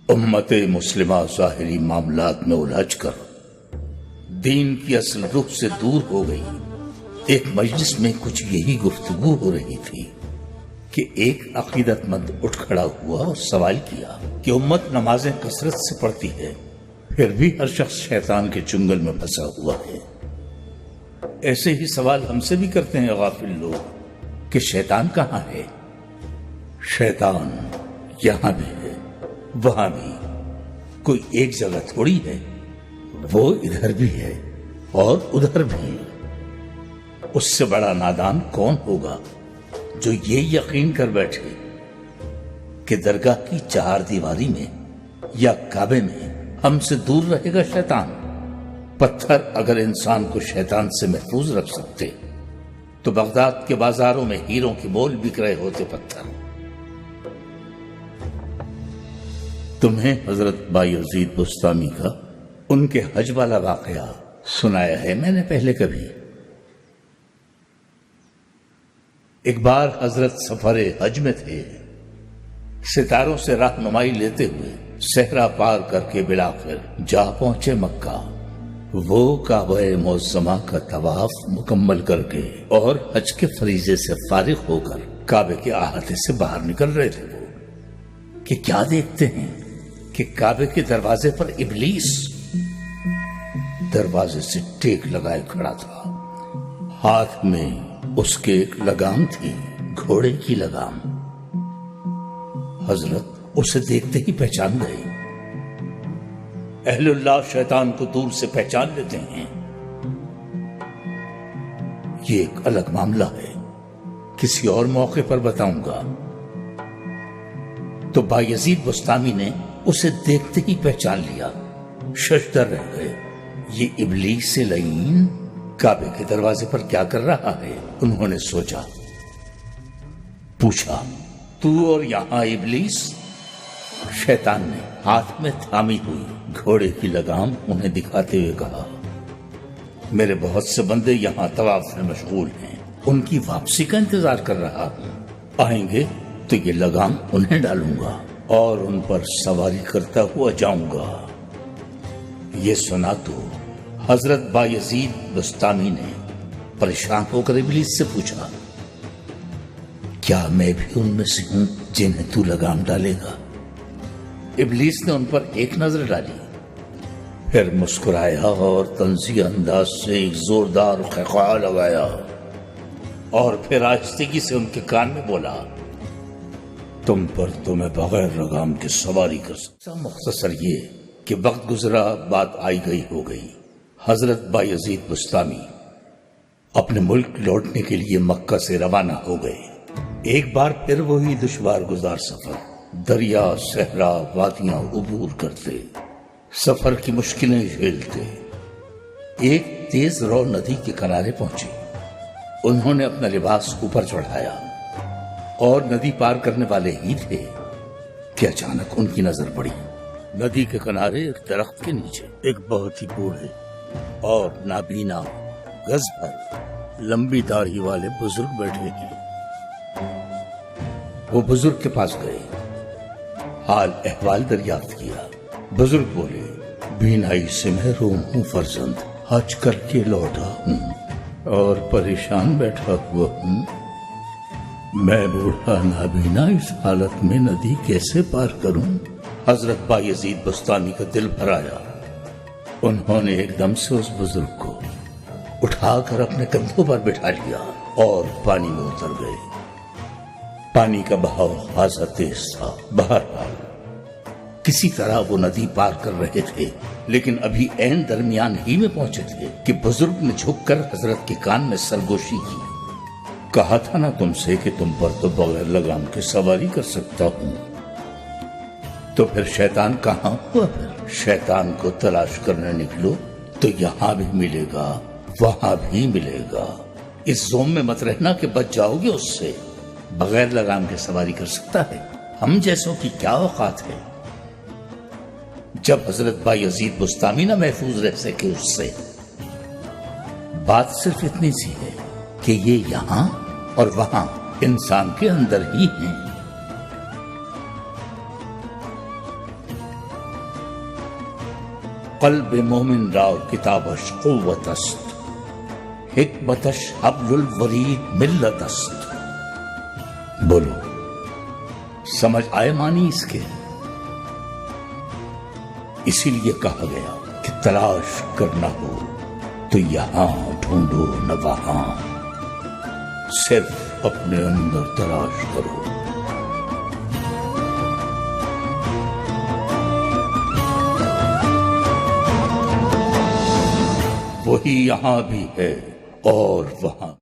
امت مسلمہ ظاہری معاملات میں الجھ کر دین کی اصل رخ سے دور ہو گئی۔ ایک مجلس میں کچھ یہی گفتگو ہو رہی تھی کہ ایک عقیدت مند اٹھ کھڑا ہوا اور سوال کیا کہ امت نمازیں کثرت سے پڑھتی ہے، پھر بھی ہر شخص شیطان کے چنگل میں پھنسا ہوا ہے۔ ایسے ہی سوال ہم سے بھی کرتے ہیں غافل لوگ کہ شیطان کہاں ہے؟ شیطان یہاں بھی ہے، وہاں بھی، کوئی ایک جگہ تھوڑی ہے، وہ ادھر بھی ہے اور ادھر بھی۔ اس سے بڑا نادان کون ہوگا جو یہ یقین کر بیٹھے کہ درگاہ کی چار دیواری میں یا کعبے میں ہم سے دور رہے گا شیطان۔ پتھر اگر انسان کو شیطان سے محفوظ رکھ سکتے تو بغداد کے بازاروں میں ہیروں کے مول بک رہے ہوتے پتھر۔ تمہیں حضرت بایزید بستامی کا ان کے حج والا واقعہ سنایا ہے میں نے پہلے کبھی؟ ایک بار حضرت سفر حج میں تھے، ستاروں سے رہنمائی لیتے ہوئے صحرا پار کر کے بالآخر جا پہنچے مکہ۔ وہ کعبہ معظمہ کا طواف مکمل کر کے اور حج کے فریضے سے فارغ ہو کر کعبے کے احاطے سے باہر نکل رہے تھے وہ کہ کیا دیکھتے ہیں کہ کعبے کے دروازے پر ابلیس دروازے سے ٹیک لگائے کھڑا تھا۔ ہاتھ میں اس کے ایک لگام تھی، گھوڑے کی لگام۔ حضرت اسے دیکھتے ہی پہچان گئے۔ اہل اللہ شیطان کو دور سے پہچان لیتے ہیں، یہ ایک الگ معاملہ ہے، کسی اور موقع پر بتاؤں گا۔ تو بایزید بستامی نے اسے دیکھتے ہی پہچان لیا، ششدر رہ گئے۔ یہ ابلیس لعین کعبے کے دروازے پر کیا کر رہا ہے؟ انہوں نے سوچا، پوچھا، تو اور یہاں ابلیس؟ شیطان نے ہاتھ میں تھامی ہوئی گھوڑے کی لگام انہیں دکھاتے ہوئے کہا، میرے بہت سے بندے یہاں طواف میں مشغول ہیں، ان کی واپسی کا انتظار کر رہا ہوں، آئیں گے تو یہ لگام انہیں ڈالوں گا اور ان پر سواری کرتا ہوا جاؤں گا۔ یہ سنا تو حضرت بایزید بستامی نے پریشان ہو کر ابلیس سے پوچھا، کیا میں بھی ان میں سے ہوں جنہیں تو لگام ڈالے گا؟ ابلیس نے ان پر ایک نظر ڈالی، پھر مسکرایا اور طنزیہ انداز سے ایک زوردار خیخا لگایا اور پھر آہستگی سے ان کے کان میں بولا، تم پر تو میں بغیر لگام کے سواری کر سکتا۔ مختصر یہ کہ وقت گزرا، بات آئی گئی ہو گئی۔ حضرت بایزید بستامی اپنے ملک لوٹنے کے لیے مکہ سے روانہ ہو گئے۔ ایک بار پھر وہی دشوار گزار سفر، دریا، صحرا، وادیاں عبور کرتے، سفر کی مشکلیں جھیلتے۔ ایک تیز رو ندی کے کنارے پہنچے۔ انہوں نے اپنا لباس اوپر چڑھایا اور ندی پار کرنے والے ہی تھے کہ اچانک ان کی نظر پڑی۔ ندی کے کنارے ایک درخت کے نیچے ایک بہت ہی بوڑھے اور نابینا، گز بھر لمبی داڑھی والے بزرگ بیٹھے ہیں۔ وہ بزرگ کے پاس گئے، حال احوال دریافت کیا۔ بزرگ بولے، بینائی سے محروم ہوں فرزند، حج کر کے لوٹا ہوں اور پریشان بیٹھا ہوا ہوں۔ میں بوڑھا نابینا اس حالت میں ندی کیسے پار کروں؟ حضرت بایزید بستامی کا دل بھر آیا۔ انہوں نے ایک دم سے اس بزرگ کو اٹھا کر اپنے کندھوں پر بٹھا لیا اور پانی میں اتر گئے۔ پانی کا بہاؤ خاصا تیز تھا۔ بہرحال کسی طرح وہ ندی پار کر رہے تھے، لیکن ابھی عین درمیان ہی میں پہنچے تھے کہ بزرگ نے جھک کر حضرت کے کان میں سرگوشی کی، کہا تھا نا تم سے کہ تم پر تو بغیر لگام کے سواری کر سکتا ہوں، تو پھر شیطان کہاں ہوا؟ پھر شیطان کو تلاش کرنے نکلو تو یہاں بھی ملے گا، وہاں بھی ملے گا۔ اس زوم میں مت رہنا کہ بچ جاؤ گے اس سے۔ بغیر لگام کے سواری کر سکتا ہے، ہم جیسوں کی کیا اوقات ہے؟ جب حضرت بایزید بستامی نہ محفوظ رہ سکے اس سے، بات صرف اتنی سی ہے کہ یہ یہاں اور وہاں انسان کے اندر ہی ہیں۔ قلب مومن را کتابش قوت است، حکمتش حبل الورید ملت است۔ بولو، سمجھ آئے معنی اس کے؟ اسی لیے کہا گیا کہ تلاش کرنا ہو تو یہاں ڈھونڈو نہ وہاں، صرف اپنے اندر تلاش کرو۔ وہی یہاں بھی ہے اور وہاں